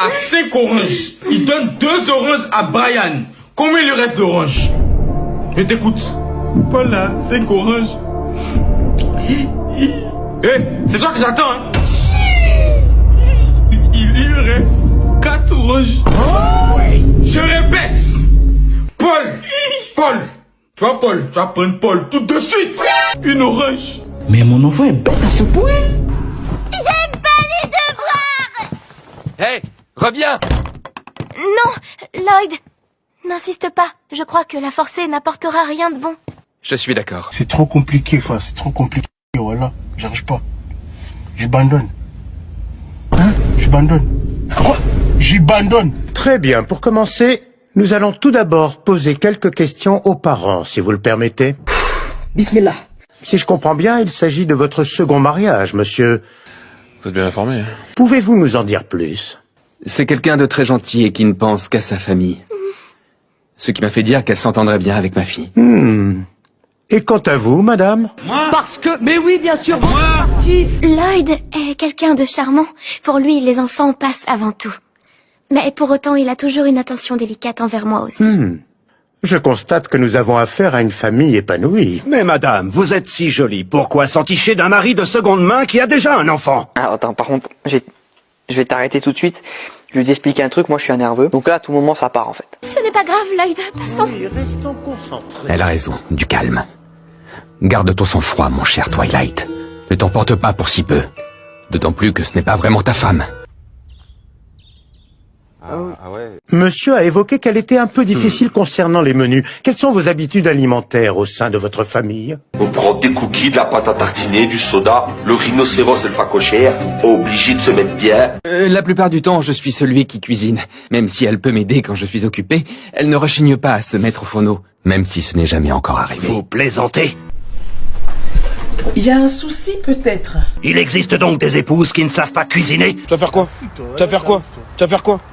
a 5 oranges. Il donne 2 oranges à Brian. Combien il lui reste d'oranges? Je t'écoute. Paul a 5 oranges. C'est toi que j'attends, hein? Il lui reste 4 oranges. Je répète. Paul. Tu vois, Paul, tu vas prendre Paul tout de suite. Une orange. Mais mon enfant est bête à ce point. J'ai pas les devoirs. Hé, reviens! Non, Lloyd. N'insiste pas. Je crois que la forcer n'apportera rien de bon. Je suis d'accord. C'est trop compliqué, frère, c'est trop compliqué. Voilà, j'arrive pas. J'abandonne. Hein? J'abandonne. Quoi? J'abandonne. Très bien, pour commencer, nous allons tout d'abord poser quelques questions aux parents, si vous le permettez. Bismillah. Si je comprends bien, il s'agit de votre second mariage, monsieur. Vous êtes bien informé, hein? Pouvez-vous nous en dire plus? C'est quelqu'un de très gentil et qui ne pense qu'à sa famille. Ce qui m'a fait dire qu'elle s'entendrait bien avec ma fille. Et quant à vous, madame? Parce que, mais oui, bien sûr, parti. Lloyd est quelqu'un de charmant. Pour lui, les enfants passent avant tout. Mais pour autant, il a toujours une attention délicate envers moi aussi. Je constate que nous avons affaire à une famille épanouie. Mais madame, vous êtes si jolie, pourquoi s'enticher d'un mari de seconde main qui a déjà un enfant? Ah, attends, par contre, je vais t'arrêter tout de suite. Je vais t'expliquer un truc, moi je suis un nerveux. Donc là, à tout moment, ça part en fait. Ce n'est pas grave, Lloyd. Passons. Oui, restons concentrés. Elle a raison, du calme. Garde ton sang-froid, mon cher Twilight. Ne t'emporte pas pour si peu. D'autant plus que ce n'est pas vraiment ta femme. Monsieur a évoqué qu'elle était un peu difficile concernant les menus. Quelles sont vos habitudes alimentaires au sein de votre famille? On prend des cookies, de la pâte à tartiner, du soda, le rhinocéros et le phacochère, obligé de se mettre bien. La plupart du temps, je suis celui qui cuisine. Même si elle peut m'aider quand je suis occupé, elle ne rechigne pas à se mettre au fourneau. Même si ce n'est jamais encore arrivé. Vous plaisantez? Il y a un souci, peut-être. Il existe donc des épouses qui ne savent pas cuisiner? Tu vas faire quoi?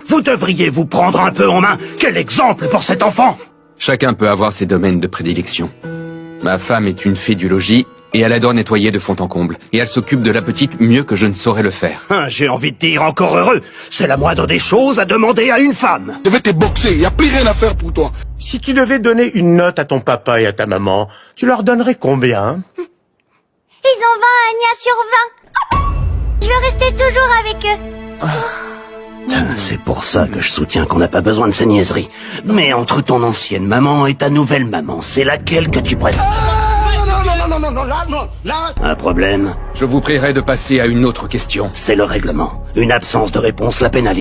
Vous devriez vous prendre un peu en main. Quel exemple pour cet enfant! Chacun peut avoir ses domaines de prédilection. Ma femme est une fée du logis, et elle adore nettoyer de fond en comble. Et elle s'occupe de la petite mieux que je ne saurais le faire. J'ai envie de dire encore heureux. C'est la moindre des choses à demander à une femme. Je vais te boxer, y a plus rien à faire pour toi. Si tu devais donner une note à ton papa et à ta maman, tu leur donnerais combien? Ils ont 20 sur 20. Je veux rester toujours avec eux. C'est pour ça que je soutiens qu'on n'a pas besoin de ces niaiseries. Mais entre ton ancienne maman et ta nouvelle maman, c'est laquelle que tu préfères? Un problème? Je vous prierai de passer à une autre question. C'est le règlement. Une absence de réponse la pénalise.